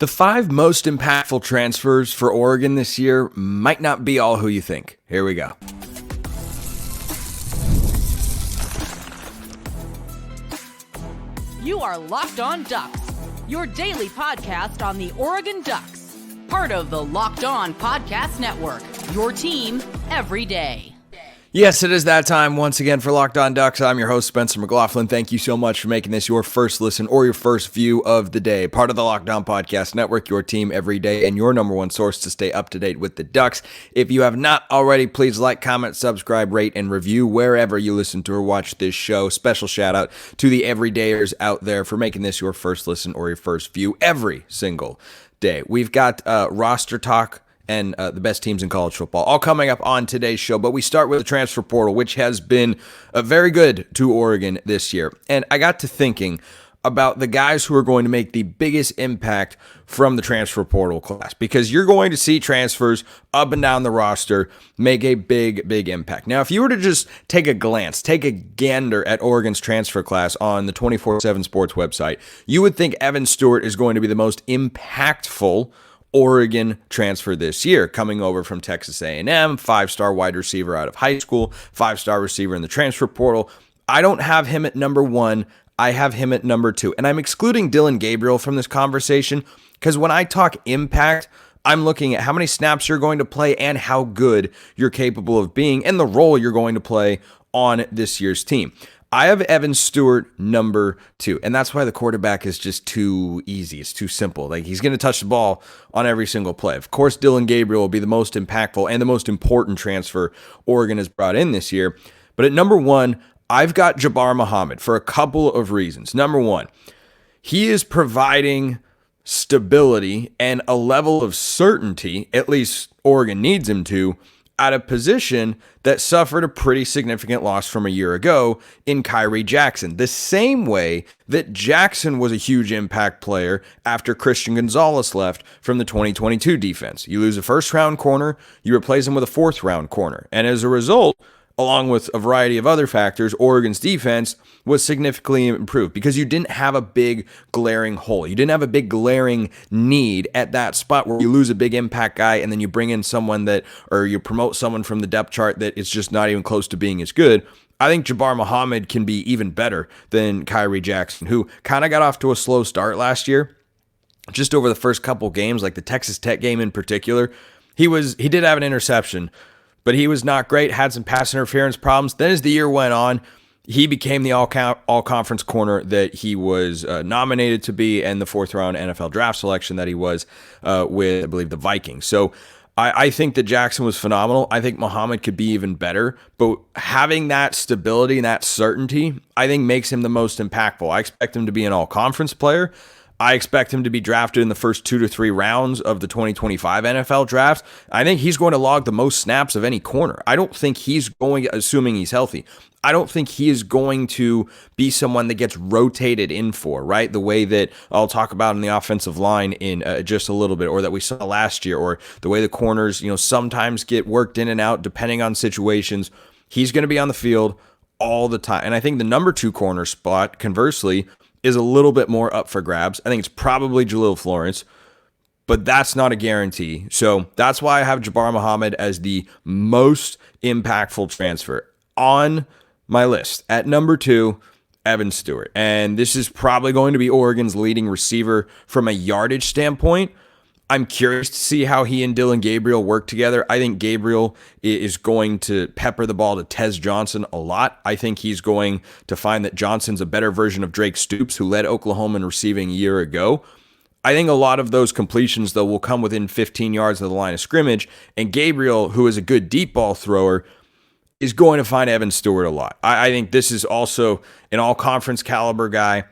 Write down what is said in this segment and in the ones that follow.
The 5 most impactful transfers for Oregon this year might not be all who you think. Here we go. You are Locked On Ducks, your daily podcast on the Oregon Ducks. Part of the Locked On Podcast Network, your team every day. Yes, it is that time once again for Locked On Ducks. I'm your host, Spencer McLaughlin. Thank you so much for making this your first listen or your first view of the day. Part of the Locked On Podcast Network, your team every day, and your number one source to stay up to date with the Ducks. If you have not already, please like, comment, subscribe, rate, and review wherever you listen to or watch this show. Special shout out to the everydayers out there for making this your first listen or your first view every single day. We've got roster talk and the best teams in college football, all coming up on today's show. But we start with the transfer portal, which has been very good to Oregon this year. And I got to thinking about the guys who are going to make the biggest impact from the transfer portal class, because you're going to see transfers up and down the roster make a big impact. Now, if you were to just take a glance, take a gander at Oregon's transfer class on the 24/7 Sports website, you would think Evan Stewart is going to be the most impactful Oregon transfer this year, coming over from Texas A&M, 5-star wide receiver out of high school, 5-star receiver in the transfer portal. I don't have him at number 1. I have him at number 2. And I'm excluding Dillon Gabriel from this conversation because when I talk impact, I'm looking at how many snaps you're going to play and how good you're capable of being and the role you're going to play on this year's team. I have Evan Stewart number 2, and that's why the quarterback is just too easy. It's too simple. Like, he's going to touch the ball on every single play. Of course, Dillon Gabriel will be the most impactful and the most important transfer Oregon has brought in this year. But at number 1, I've got Jabbar Muhammad for a couple of reasons. Number 1, he is providing stability and a level of certainty, at least Oregon needs him to, at a position that suffered a pretty significant loss from a year ago in Kyrie Jackson. The same way that Jackson was a huge impact player after Christian Gonzalez left from the 2022 defense. You lose a first-round corner, you replace him with a fourth-round corner. And as a result, along with a variety of other factors, Oregon's defense was significantly improved because you didn't have a big glaring hole. You didn't have a big glaring need at that spot where you lose a big impact guy and then you bring in someone that, or you promote someone from the depth chart that is just not even close to being as good. I think Jabbar Muhammad can be even better than Kyrie Jackson, who kind of got off to a slow start last year. Just over the first couple games, like the Texas Tech game in particular, he did have an interception, but he was not great, had some pass interference problems. Then as the year went on, he became the all-conference corner that he was nominated to be and the fourth-round NFL draft selection that he was with, I believe, the Vikings. So I think that Jackson was phenomenal. I think Muhammad could be even better. But having that stability and that certainty, I think makes him the most impactful. I expect him to be an all-conference player. I expect him to be drafted in the first 2 to 3 rounds of the 2025 NFL draft. I think he's going to log the most snaps of any corner. I don't think he's going, assuming he's healthy, I don't think he is going to be someone that gets rotated in for, right? The way that I'll talk about in the offensive line in just a little bit, or that we saw last year, or the way the corners, sometimes get worked in and out depending on situations. He's going to be on the field all the time. And I think the number 2 corner spot, conversely, is a little bit more up for grabs. I think it's probably Jalil Florence, but that's not a guarantee. So that's why I have Jabbar Muhammad as the most impactful transfer on my list. At number 2, Evan Stewart. And this is probably going to be Oregon's leading receiver from a yardage standpoint. I'm curious to see how he and Dillon Gabriel work together. I think Gabriel is going to pepper the ball to Tez Johnson a lot. I think he's going to find that Johnson's a better version of Drake Stoops, who led Oklahoma in receiving a year ago. I think a lot of those completions, though, will come within 15 yards of the line of scrimmage. And Gabriel, who is a good deep ball thrower, is going to find Evan Stewart a lot. I think this is also an all-conference caliber guy.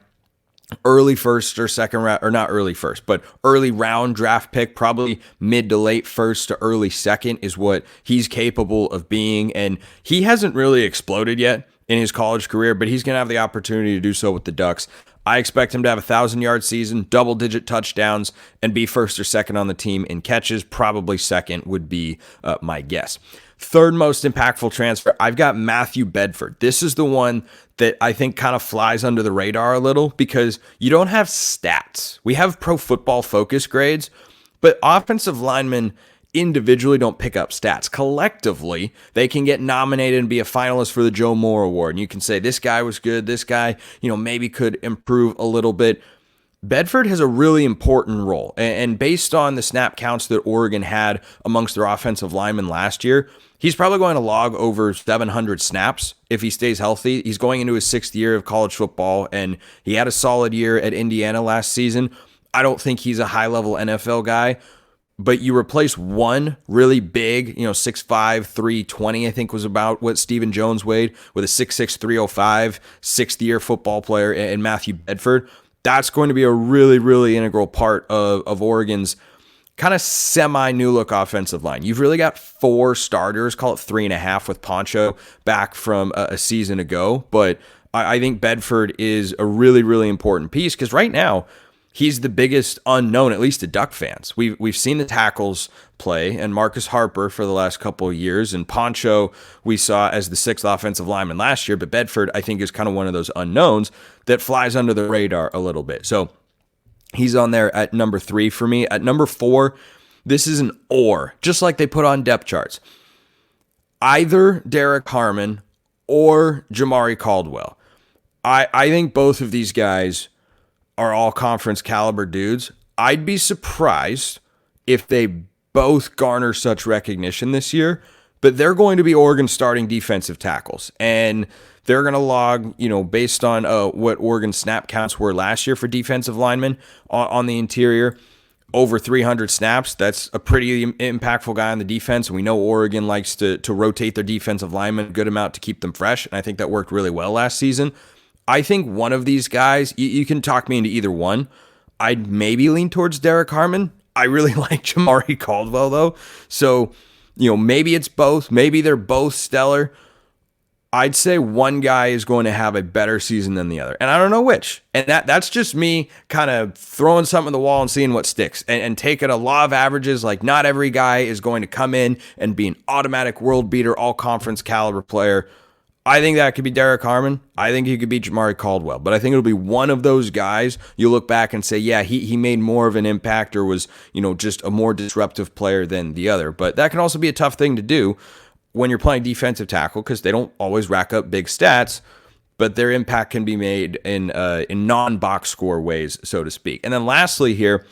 Early first or second round, or not early first, but early round draft pick, probably mid to late first to early second is what he's capable of being. And he hasn't really exploded yet in his college career, but he's going to have the opportunity to do so with the Ducks. I expect him to have a 1,000-yard season, double-digit touchdowns, and be first or second on the team in catches. Probably second would be my guess. Third most impactful transfer, I've got Matthew Bedford. This is the one that I think kind of flies under the radar a little because you don't have stats. We have Pro Football Focus grades, but offensive linemen individually don't pick up stats. Collectively, they can get nominated and be a finalist for the Joe Moore Award. And you can say, this guy was good, this guy, maybe could improve a little bit. Bedford has a really important role. And based on the snap counts that Oregon had amongst their offensive linemen last year, he's probably going to log over 700 snaps if he stays healthy. He's going into his 6th year of college football, and he had a solid year at Indiana last season. I don't think he's a high-level NFL guy, but you replace one really big, 6'5", 320, I think was about what Stephen Jones weighed, with a 6'6", 305, 6th-year football player in Matthew Bedford. That's going to be a really, really integral part of Oregon's kind of semi-new look offensive line. You've really got 4 starters, call it 3.5 with Poncho back from a season ago. But I think Bedford is a really, really important piece because right now he's the biggest unknown, at least to Duck fans. We've seen the tackles play and Marcus Harper for the last couple of years, and Poncho we saw as the 6th offensive lineman last year, but Bedford I think is kind of one of those unknowns that flies under the radar a little bit. So he's on there at number 3 for me. At number 4, this is an or, just like they put on depth charts. Either Derek Harmon or Jamari Caldwell. I think both of these guys are all conference caliber dudes. I'd be surprised if they both garner such recognition this year, but they're going to be Oregon starting defensive tackles. And they're going to log, based on what Oregon snap counts were last year for defensive linemen on the interior, over 300 snaps. That's a pretty impactful guy on the defense. And we know Oregon likes to rotate their defensive linemen a good amount to keep them fresh. And I think that worked really well last season. I think one of these guys, you can talk me into either one. I'd maybe lean towards Derek Harmon. I really like Jamari Caldwell, though. So, maybe it's both. Maybe they're both stellar. I'd say one guy is going to have a better season than the other. And I don't know which. And that's just me kind of throwing something at the wall and seeing what sticks. And taking a law of averages, like not every guy is going to come in and be an automatic world beater, all-conference caliber player. I think that could be Derek Harmon. I think he could be Jamari Caldwell. But I think it'll be one of those guys you look back and say, yeah, he made more of an impact or was, just a more disruptive player than the other. But that can also be a tough thing to do when you're playing defensive tackle because they don't always rack up big stats, but their impact can be made in non-box score ways, so to speak. And then lastly here,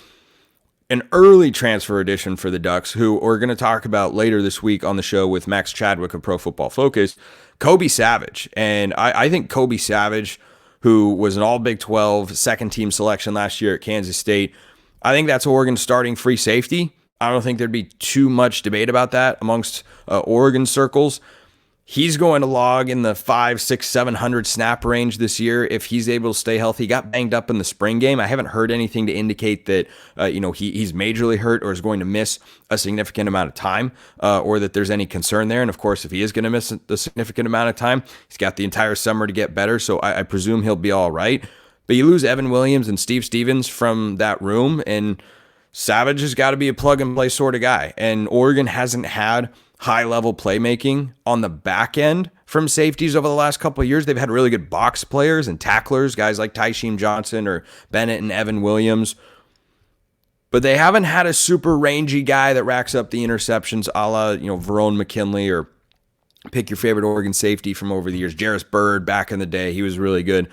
an early transfer addition for the Ducks, who we're going to talk about later this week on the show with Max Chadwick of Pro Football Focus, Kobe Savage. And I think Kobe Savage, who was an all Big 12 second team selection last year at Kansas State, I think that's Oregon's starting free safety. I don't think there'd be too much debate about that amongst Oregon circles. He's going to log in the 500, 600, 700 snap range this year if he's able to stay healthy. He got banged up in the spring game. I haven't heard anything to indicate that he's majorly hurt or is going to miss a significant amount of time or that there's any concern there. And of course, if he is going to miss a significant amount of time, he's got the entire summer to get better. So I presume he'll be all right. But you lose Evan Williams and Steve Stevens from that room, and Savage has got to be a plug-and-play sort of guy. And Oregon hasn't had high-level playmaking on the back end from safeties over the last couple of years. They've had really good box players and tacklers, guys like Tysheem Johnson or Bennett and Evan Williams. But they haven't had a super rangy guy that racks up the interceptions a la, Verone McKinley, or pick your favorite Oregon safety from over the years. Jarris Byrd back in the day, he was really good.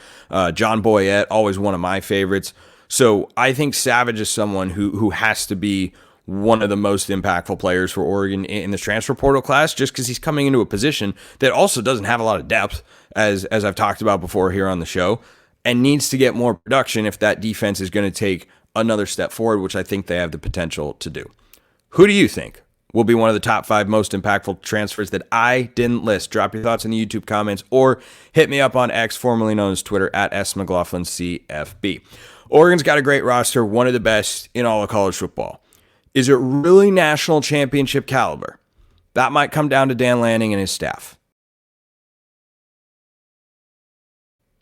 John Boyette, always one of my favorites. So I think Savage is someone who has to be one of the most impactful players for Oregon in this transfer portal class, just because he's coming into a position that also doesn't have a lot of depth, as I've talked about before here on the show, and needs to get more production if that defense is going to take another step forward, which I think they have the potential to do. Who do you think will be one of the top 5 most impactful transfers that I didn't list? Drop your thoughts in the YouTube comments or hit me up on X, formerly known as Twitter, at @SMcLaughlinCFB. Oregon's got a great roster, one of the best in all of college football. Is it really national championship caliber? That might come down to Dan Lanning and his staff.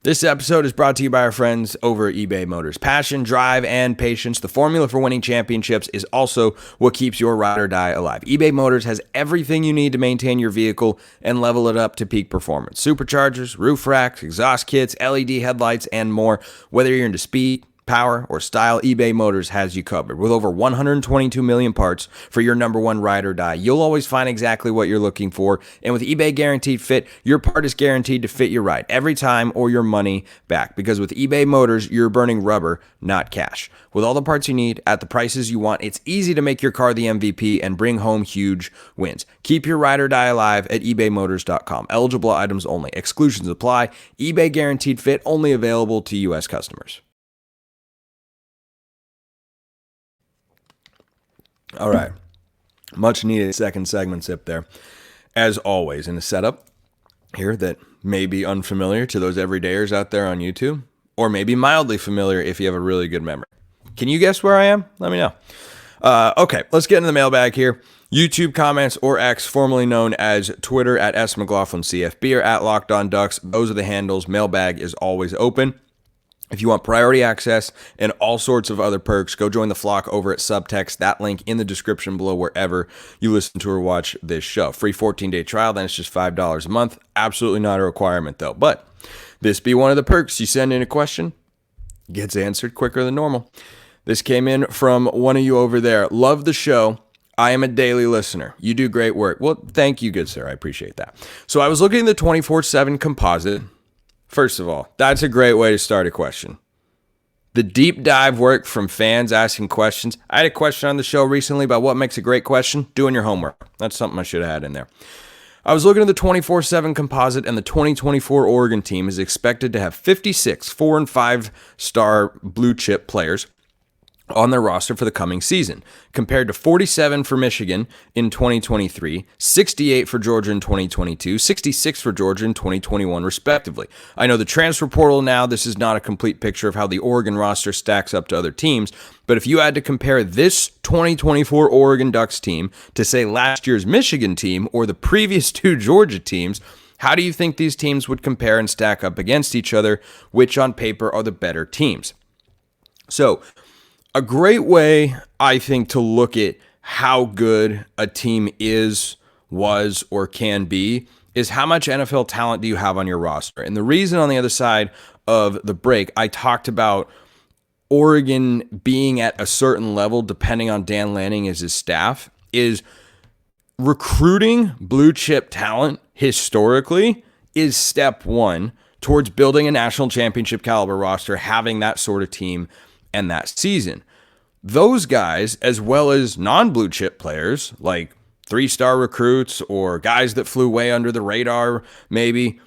This episode is brought to you by our friends over at eBay Motors. Passion, drive, and patience, the formula for winning championships, is also what keeps your ride or die alive. eBay Motors has everything you need to maintain your vehicle and level it up to peak performance. Superchargers, roof racks, exhaust kits, LED headlights, and more. Whether you're into speed, power, or style, eBay Motors has you covered. With over 122 million parts for your number one ride or die, you'll always find exactly what you're looking for. And with eBay Guaranteed Fit, your part is guaranteed to fit your ride every time or your money back. Because with eBay Motors, you're burning rubber, not cash. With all the parts you need at the prices you want, it's easy to make your car the MVP and bring home huge wins. Keep your ride or die alive at ebaymotors.com. Eligible items only. Exclusions apply. eBay Guaranteed Fit only available to U.S. customers. All right, much needed second segment sip there. As always, in a setup here that may be unfamiliar to those everydayers out there on YouTube, or maybe mildly familiar if you have a really good memory. Can you guess where I am? Let me know. Okay, let's get into the mailbag here. YouTube comments or X, formerly known as Twitter at @McLaughlinCFB or at Locked On Ducks. Those are the handles. Mailbag is always open. If you want priority access and all sorts of other perks, go join the flock over at Subtext. That link in the description below wherever you listen to or watch this show. Free 14-day trial, then it's just $5 a month. Absolutely not a requirement, though. But this be one of the perks. You send in a question, gets answered quicker than normal. This came in from one of you over there. Love the show. I am a daily listener. You do great work. Well, thank you, good sir. I appreciate that. So I was looking at the 24/7 composite. First of all, that's a great way to start a question. The deep dive work from fans asking questions. I had a question on the show recently about what makes a great question. Doing your homework. That's something I should have had in there. I was looking at the 24/7 composite, and the 2024 Oregon team is expected to have 56 4- and 5-star blue chip players on their roster for the coming season, compared to 47 for Michigan in 2023, 68 for Georgia in 2022, 66 for Georgia in 2021, respectively. I know the transfer portal now, this is not a complete picture of how the Oregon roster stacks up to other teams, but if you had to compare this 2024 Oregon Ducks team to, say, last year's Michigan team or the previous two Georgia teams, how do you think these teams would compare and stack up against each other, which on paper are the better teams? So, a great way, I think, to look at how good a team is, was, or can be is how much NFL talent do you have on your roster. And the reason on the other side of the break, I talked about Oregon being at a certain level, depending on Dan Lanning as his staff, is recruiting blue chip talent historically is step one towards building a national championship caliber roster, having that sort of team and that season. Those guys, as well as non-blue chip players like 3-star recruits or guys that flew way under the radar, maybe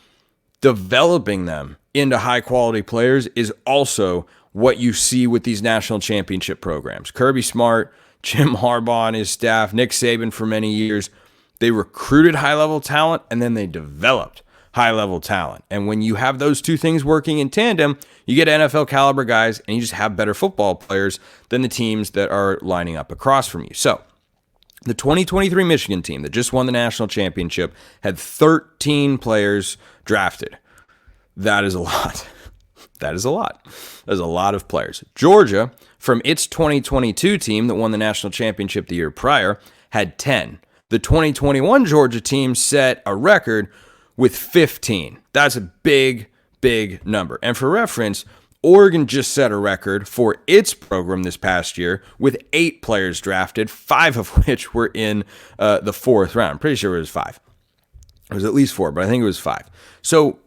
developing them into high quality players is also what you see with these national championship programs. Kirby Smart, Jim Harbaugh and his staff, Nick Saban for many years, they recruited high level talent and then they developed high-level talent. And when you have those two things working in tandem, you get NFL caliber guys and you just have better football players than the teams that are lining up across from you. So the 2023 Michigan team that just won the national championship had 13 players drafted. That is a lot. That is a lot. There's a lot of players. Georgia, from its 2022 team that won the national championship the year prior, had 10. The 2021 Georgia team set a record with 15. That's a big, big number. And for reference, Oregon just set a record for its program this past year with 8 players drafted, 5 of which were in the 4th round. I'm pretty sure it was 5. It was at least 4, but I think it was 5. So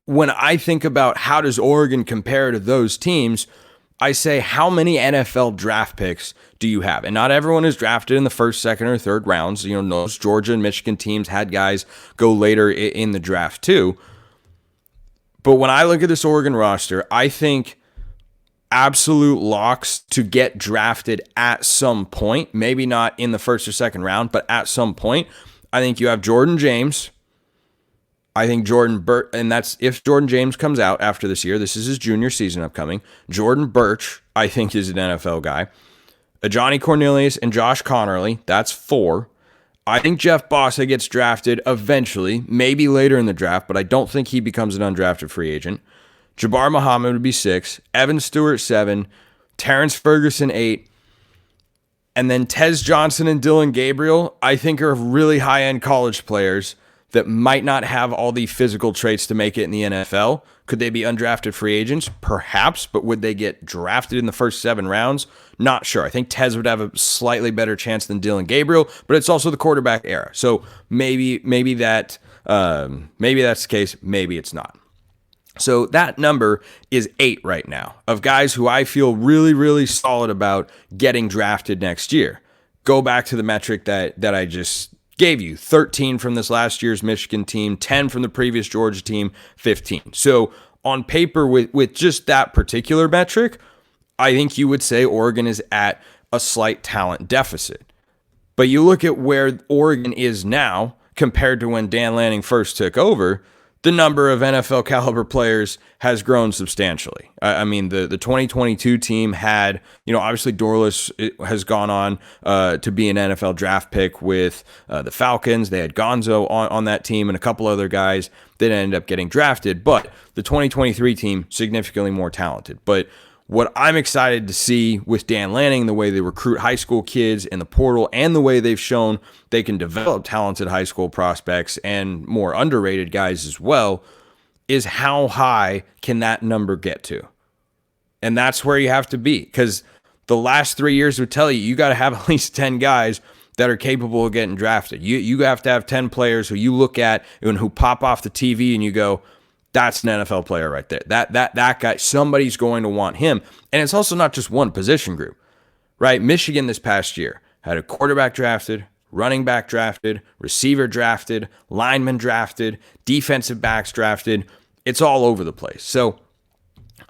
when I think about how does Oregon compare to those teams, I say, how many NFL draft picks do you have? And not everyone is drafted in the 1st, 2nd, or 3rd rounds. You know, those Georgia and Michigan teams had guys go later in the draft too. But when I look at this Oregon roster, I think absolute locks to get drafted at some point, maybe not in the 1st or 2nd round, but at some point. I think you have Jordan James. I think Jordan Birch, and that's if Jordan James comes out after this year. This is his junior season upcoming. Jordan Birch, I think, is an NFL guy. Johnny Cornelius and Josh Connerly, that's 4. I think Jeff Bossa gets drafted eventually, maybe later in the draft, but I don't think he becomes an undrafted free agent. Jabbar Muhammad would be 6, Evan Stewart 7, Terrence Ferguson 8, and then Tez Johnson and Dillon Gabriel, I think, are really high-end college players that might not have all the physical traits to make it in the NFL. Could they be undrafted free agents? Perhaps, but would they get drafted in the first 7 rounds? Not sure. I think Tez would have a slightly better chance than Dillon Gabriel, but it's also the quarterback era. So maybe that's the case. Maybe it's not. So that number is 8 right now of guys who I feel really, really solid about getting drafted next year. Go back to the metric that I just gave you. 13 from this last year's Michigan team, 10 from the previous Georgia team, 15. So on paper, with just that particular metric, I think you would say Oregon is at a slight talent deficit. But you look at where Oregon is now compared to when Dan Lanning first took over, the number of NFL caliber players has grown substantially. I mean, the 2022 team had, obviously Dorlus has gone on to be an NFL draft pick with the Falcons. They had Gonzo on that team and a couple other guys that ended up getting drafted. But the 2023 team, significantly more talented. But what I'm excited to see with Dan Lanning, the way they recruit high school kids in the portal and the way they've shown they can develop talented high school prospects and more underrated guys as well, is how high can that number get to? And that's where you have to be, because the last 3 years would tell you got to have at least 10 guys that are capable of getting drafted. You have to have 10 players who you look at and who pop off the TV and you go, that's an NFL player right there. That guy, somebody's going to want him. And it's also not just one position group, right? Michigan this past year had a quarterback drafted, running back drafted, receiver drafted, lineman drafted, defensive backs drafted. It's all over the place. So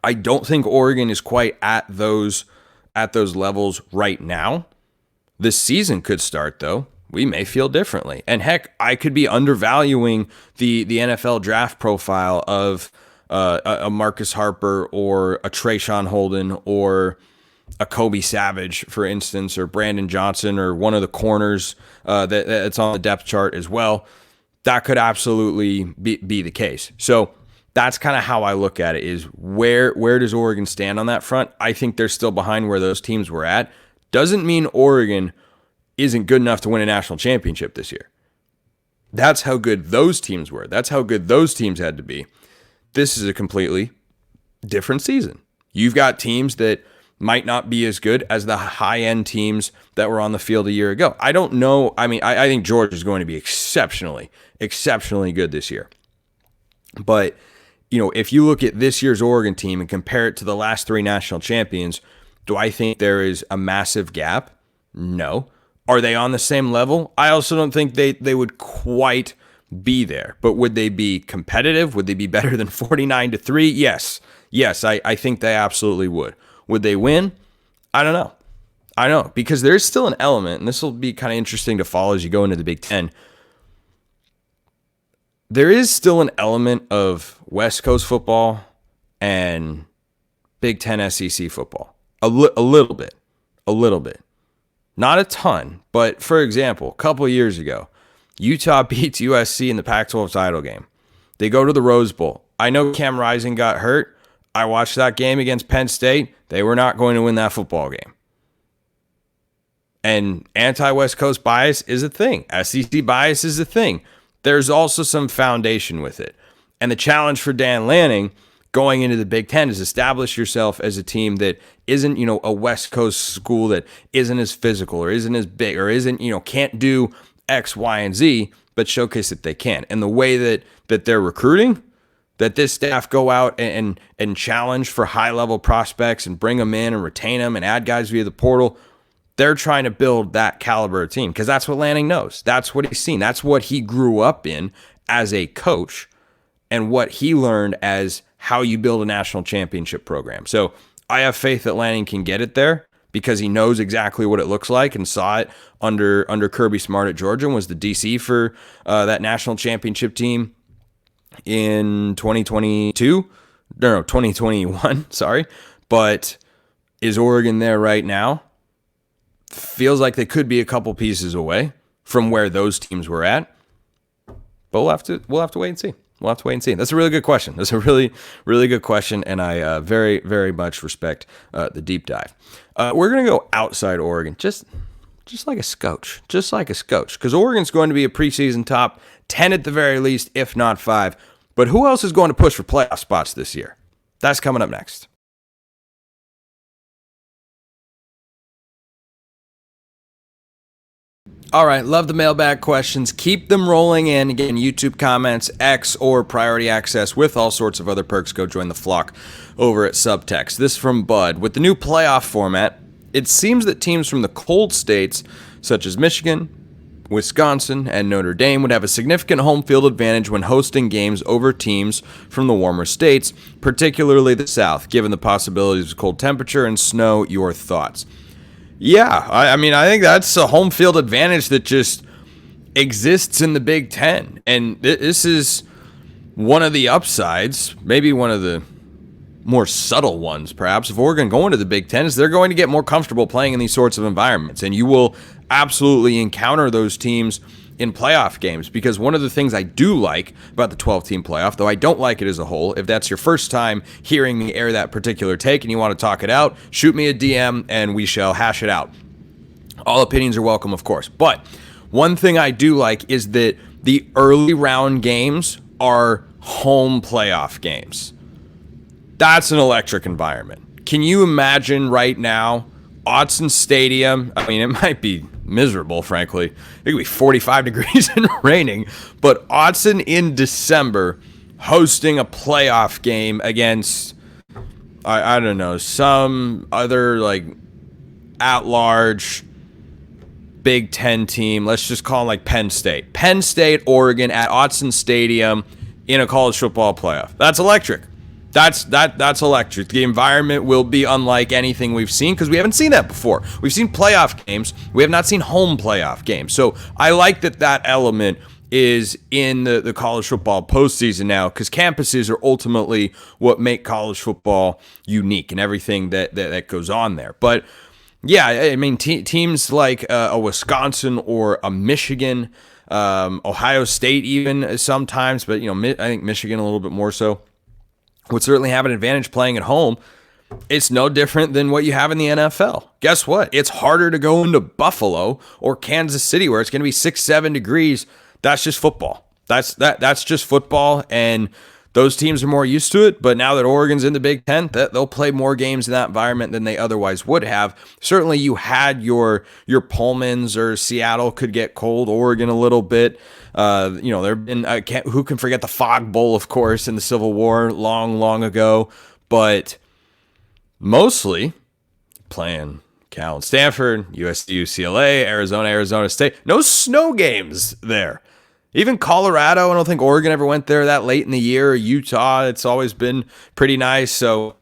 I don't think Oregon is quite at those levels right now. This season could start, though. We may feel differently. And heck, I could be undervaluing the NFL draft profile of a Marcus Harper or a Trayshawn Holden or a Kobe Savage, for instance, or Brandon Johnson or one of the corners that's on the depth chart as well. That could absolutely be the case. So that's kind of how I look at it, is where does Oregon stand on that front? I think they're still behind where those teams were at. Doesn't mean Oregon isn't good enough to win a national championship this year. That's how good those teams were. That's how good those teams had to be. This is a completely different season. You've got teams that might not be as good as the high-end teams that were on the field a year ago. I don't know. I mean, I think Georgia is going to be exceptionally good this year. But, if you look at this year's Oregon team and compare it to the last 3 national champions, do I think there is a massive gap? No. Are they on the same level? I also don't think they would quite be there. But would they be competitive? Would they be better than 49-3? Yes, I think they absolutely would. Would they win? I don't know. Because there's still an element, and this will be kind of interesting to follow as you go into the Big Ten. There is still an element of West Coast football and Big Ten SEC football. A little bit. Not a ton, but for example, a couple of years ago, Utah beats USC in the Pac-12 title game. They go to the Rose Bowl. I know Cam Rising got hurt. I watched that game against Penn State. They were not going to win that football game. And anti-West Coast bias is a thing. SEC bias is a thing. There's also some foundation with it. And the challenge for Dan Lanning going into the Big Ten is establish yourself as a team that isn't, a West Coast school that isn't as physical or isn't as big or isn't, can't do X, Y, and Z, but showcase that they can. And the way that they're recruiting, that this staff go out and challenge for high-level prospects and bring them in and retain them and add guys via the portal, they're trying to build that caliber of team because that's what Lanning knows. That's what he's seen. That's what he grew up in as a coach and what he learned as how you build a national championship program. So I have faith that Lanning can get it there because he knows exactly what it looks like and saw it under Kirby Smart at Georgia and was the DC for that national championship team in 2021, sorry. But is Oregon there right now? Feels like they could be a couple pieces away from where those teams were at. But we'll have to wait and see. We'll have to wait and see. That's a really good question. That's a really, really good question, and I very, very much respect the deep dive. We're going to go outside Oregon, just like a scotch, because Oregon's going to be a preseason top 10 at the very least, if not 5. But who else is going to push for playoff spots this year? That's coming up next. All right, love the mailbag questions. Keep them rolling in. Again, YouTube comments, X, or priority access with all sorts of other perks. Go join the flock over at Subtext. This from Bud. With the new playoff format, it seems that teams from the cold states, such as Michigan, Wisconsin, and Notre Dame, would have a significant home field advantage when hosting games over teams from the warmer states, particularly the South, given the possibilities of cold temperature and snow. Your thoughts? Yeah, I mean, I think that's a home field advantage that just exists in the Big Ten. And this is one of the upsides, maybe one of the more subtle ones, perhaps, of Oregon going to the Big Ten, is they're going to get more comfortable playing in these sorts of environments. And you will absolutely encounter those teams in playoff games, because one of the things I do like about the 12-team playoff, though I don't like it as a whole, if that's your first time hearing me air that particular take and you want to talk it out, shoot me a DM and we shall hash it out. All opinions are welcome, of course. But one thing I do like is that the early round games are home playoff games. That's an electric environment. Can you imagine right now, Autzen Stadium? I mean, it might be miserable, frankly. It could be 45 degrees and raining, but Autzen in December hosting a playoff game against, I don't know, some other like at-large Big Ten team. Let's just call them like Penn State. Penn State, Oregon at Autzen Stadium in a college football playoff. That's electric. That's electric. The environment will be unlike anything we've seen, because we haven't seen that before. We've seen playoff games. We have not seen home playoff games. So I like that element is in the college football postseason now, because campuses are ultimately what make college football unique and everything that goes on there. But yeah, I mean, teams like a Wisconsin or a Michigan, Ohio State even sometimes, but I think Michigan a little bit more so, would certainly have an advantage playing at home. It's no different than what you have in the NFL. Guess what? It's harder to go into Buffalo or Kansas City where it's going to be 6-7 degrees. That's just football. That's just football, and those teams are more used to it. But now that Oregon's in the Big Ten, they'll play more games in that environment than they otherwise would have. Certainly, you had your Pullmans, or Seattle could get cold. Oregon a little bit. There've been who can forget the Fog Bowl, of course, in the Civil War long ago. But mostly playing Cal and Stanford, USC, UCLA, Arizona State. No snow games there. Even Colorado, I don't think Oregon ever went there that late in the year. Utah, it's always been pretty nice. So,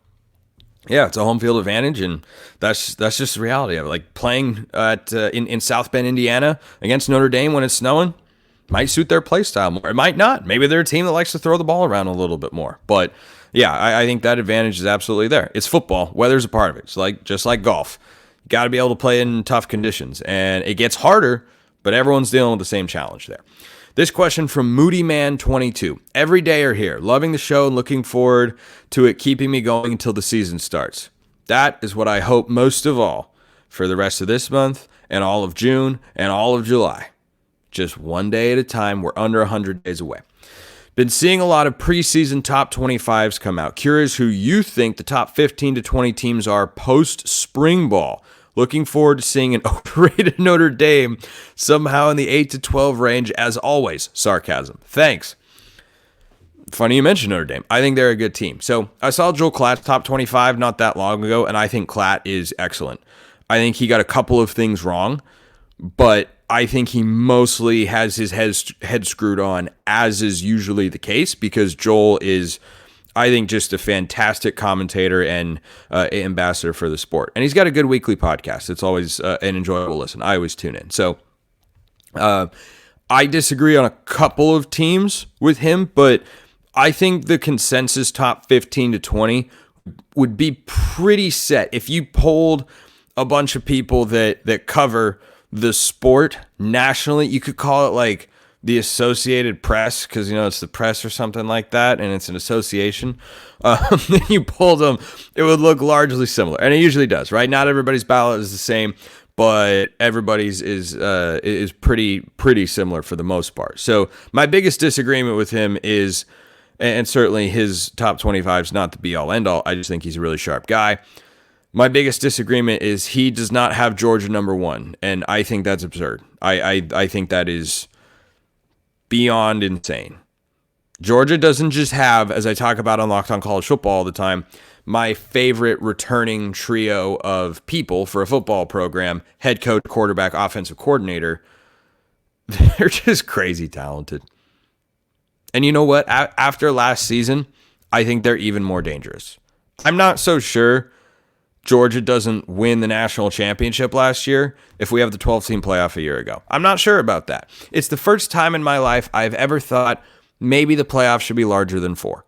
yeah, it's a home field advantage, and that's just the reality of it. Like playing in South Bend, Indiana, against Notre Dame when it's snowing might suit their play style more. It might not. Maybe they're a team that likes to throw the ball around a little bit more. But yeah, I think that advantage is absolutely there. It's football. Weather's a part of it. It's just like golf. You got to be able to play in tough conditions, and it gets harder, but everyone's dealing with the same challenge there. This question from MoodyMan22. Every day are here. Loving the show and looking forward to it keeping me going until the season starts. That is what I hope most of all for the rest of this month and all of June and all of July. Just one day at a time. We're under 100 days away. Been seeing a lot of preseason top 25s come out. Curious who you think the top 15 to 20 teams are post-spring ball. Looking forward to seeing an overrated Notre Dame somehow in the 8 to 12 range, as always. Sarcasm. Thanks. Funny you mentioned Notre Dame. I think they're a good team. So I saw Joel Klatt's top 25 not that long ago, and I think Klatt is excellent. I think he got a couple of things wrong, but I think he mostly has his head screwed on, as is usually the case, because Joel is, I think, just a fantastic commentator and ambassador for the sport. And he's got a good weekly podcast. It's always an enjoyable listen. I always tune in. So I disagree on a couple of teams with him, but I think the consensus top 15 to 20 would be pretty set. If you polled a bunch of people that cover the sport nationally, you could call it like the Associated Press, because, it's the press or something like that, and it's an association, then you pulled them, it would look largely similar. And it usually does, right? Not everybody's ballot is the same, but everybody's is pretty similar for the most part. So my biggest disagreement with him is, and certainly his top 25 is not the be-all, end-all, I just think he's a really sharp guy. My biggest disagreement is he does not have Georgia number 1, and I think that's absurd. I think that is beyond insane. Georgia doesn't just have, as I talk about on Locked On College Football all the time, my favorite returning trio of people for a football program: head coach, quarterback, offensive coordinator. They're just crazy talented. And you know what? After last season, I think they're even more dangerous. I'm not so sure Georgia doesn't win the national championship last year if we have the 12-team playoff a year ago. I'm not sure about that. It's the first time in my life I've ever thought maybe the playoff should be larger than 4.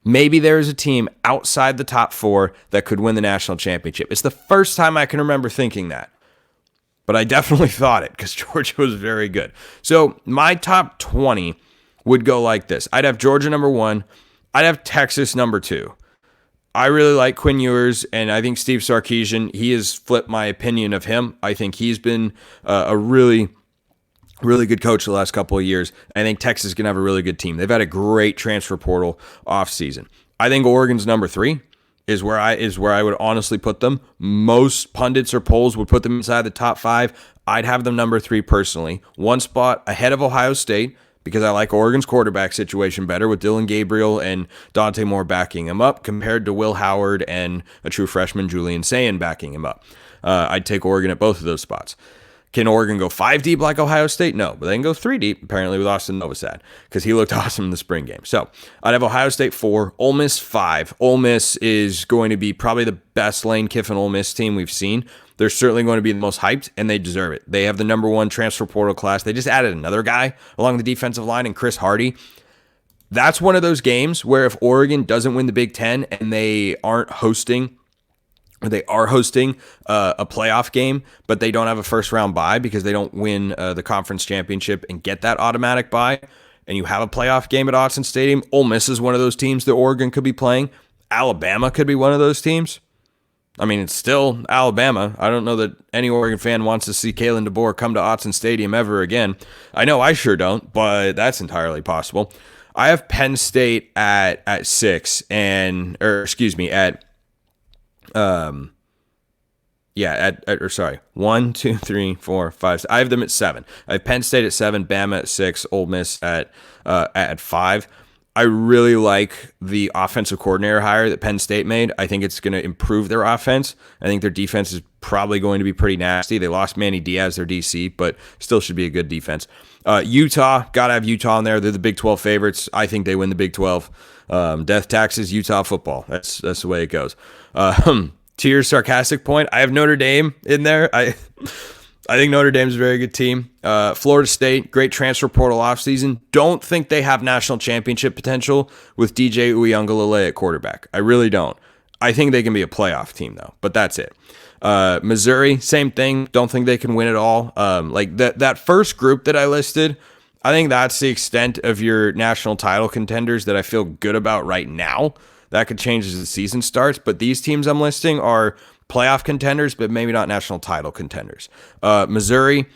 Maybe there's a team outside the top 4 that could win the national championship. It's the first time I can remember thinking that. But I definitely thought it because Georgia was very good. So my top 20 would go like this. I'd have Georgia number 1. I'd have Texas number 2. I really like Quinn Ewers, and I think Steve Sarkisian, he has flipped my opinion of him. I think he's been a really good coach the last couple of years. I think Texas is going to have a really good team. They've had a great transfer portal offseason. I think Oregon's number 3 is where I would honestly put them. Most pundits or polls would put them inside the top 5. I'd have them number 3 personally. 1 spot ahead of Ohio State, because I like Oregon's quarterback situation better with Dillon Gabriel and Dante Moore backing him up compared to Will Howard and a true freshman Julian Sayin backing him up. I'd take Oregon at both of those spots. Can Oregon go 5 deep like Ohio State? No, but they can go 3 deep, apparently, with Austin Novosad, because he looked awesome in the spring game. So I'd have Ohio State 4, Ole Miss 5. Ole Miss is going to be probably the best Lane Kiffin Ole Miss team we've seen. They're certainly going to be the most hyped, and they deserve it. They have the number 1 transfer portal class. They just added another guy along the defensive line, and Chris Hardy. That's one of those games where if Oregon doesn't win the Big Ten and they aren't hosting, or they are hosting a playoff game, but they don't have a first-round bye because they don't win the conference championship and get that automatic bye, and you have a playoff game at Autzen Stadium, Ole Miss is one of those teams that Oregon could be playing. Alabama could be one of those teams. I mean, it's still Alabama. I don't know that any Oregon fan wants to see Kalen DeBoer come to Autzen Stadium ever again. I know I sure don't, but that's entirely possible. I have Penn State at 6 1, 2, 3, 4, 5. I have them at 7. I have Penn State at 7, Bama at 6, Ole Miss at 5. I really like the offensive coordinator hire that Penn State made. I think it's going to improve their offense. I think their defense is probably going to be pretty nasty. They lost Manny Diaz, their DC, but still should be a good defense. Utah, got to have Utah in there. They're the Big 12 favorites. I think they win the Big 12. Death taxes, Utah football. That's the way it goes. To your sarcastic point, I have Notre Dame in there. I think Notre Dame's a very good team. Florida State, great transfer portal offseason. Don't think they have national championship potential with DJ Uiagalelei at quarterback. I really don't. I think they can be a playoff team, though, but that's it. Missouri, same thing. Don't think they can win it all. Like that first group that I listed, I think that's the extent of your national title contenders that I feel good about right now. That could change as the season starts, but these teams I'm listing are playoff contenders, but maybe not national title contenders. Missouri,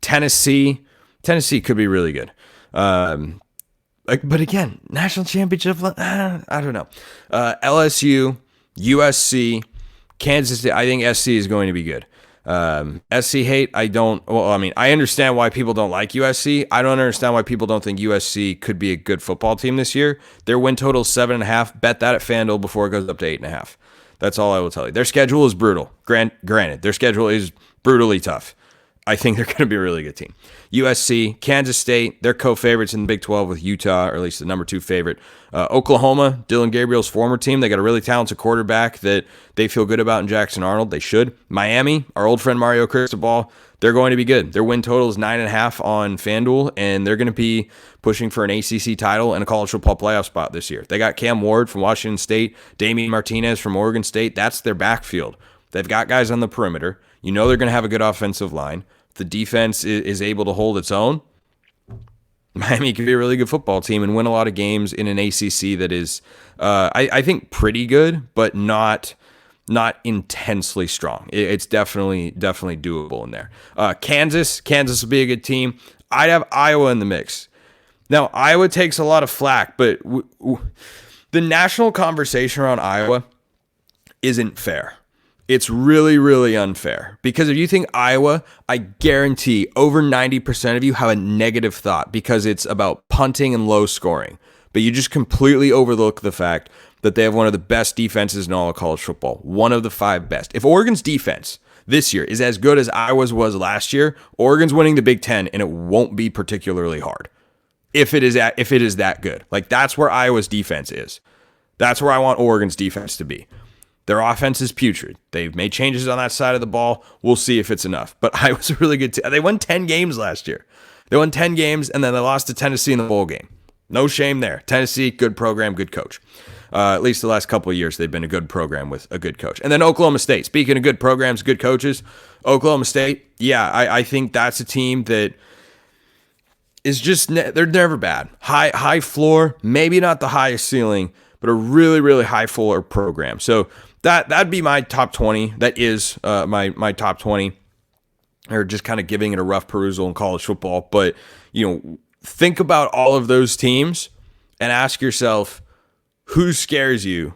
Tennessee could be really good. But again, national championship, I don't know. LSU, USC, Kansas State. I think SC is going to be good. SC hate, I understand why people don't like USC. I don't understand why people don't think USC could be a good football team this year. Their win total is 7.5. Bet that at FanDuel before it goes up to 8.5. That's all I will tell you. Their schedule is brutal. Granted, their schedule is brutally tough. I think they're going to be a really good team. USC, Kansas State, they're co-favorites in the Big 12 with Utah, or at least the number 2 favorite. Oklahoma, Dillon Gabriel's former team. They got a really talented quarterback that they feel good about in Jackson Arnold. They should. Miami, our old friend Mario Cristobal, they're going to be good. Their win total is 9.5 on FanDuel, and they're going to be pushing for an ACC title and a college football playoff spot this year. They got Cam Ward from Washington State, Damian Martinez from Oregon State. That's their backfield. They've got guys on the perimeter. You know they're going to have a good offensive line. The defense is able to hold its own. Miami could be a really good football team and win a lot of games in an ACC that is, I think, pretty good, but not intensely strong. It's definitely doable in there. Kansas will be a good team. I'd have Iowa in the mix. Now, Iowa takes a lot of flack, but the national conversation around Iowa isn't fair. It's really, really unfair. Because if you think Iowa, I guarantee over 90% of you have a negative thought because it's about punting and low scoring. But you just completely overlook the fact that they have one of the best defenses in all of college football. One of the 5 best. If Oregon's defense this year is as good as Iowa's was last year, Oregon's winning the Big Ten, and it won't be particularly hard. If it is that good. Like, that's where Iowa's defense is. That's where I want Oregon's defense to be. Their offense is putrid. They've made changes on that side of the ball. We'll see if it's enough. But Iowa's a really good team. They won 10 games last year. They won 10 games, and then they lost to Tennessee in the bowl game. No shame there. Tennessee, good program, good coach. At least the last couple of years, they've been a good program with a good coach. And then Oklahoma State. Speaking of good programs, good coaches, Oklahoma State, yeah, I think that's a team that is just, they're never bad. High floor, maybe not the highest ceiling, but a really, really high floor program. So that'd be my top 20. That is my top 20, or just kind of giving it a rough perusal in college football. But, think about all of those teams and ask yourself, who scares you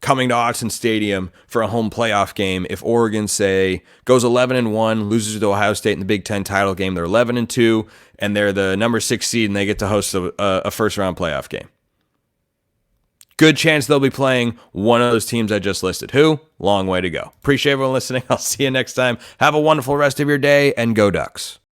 coming to Autzen Stadium for a home playoff game if Oregon, say, goes 11-1, loses to Ohio State in the Big Ten title game? They're 11-2, and they're the number 6 seed, and they get to host a first-round playoff game. Good chance they'll be playing one of those teams I just listed. Who? Long way to go. Appreciate everyone listening. I'll see you next time. Have a wonderful rest of your day, and go Ducks.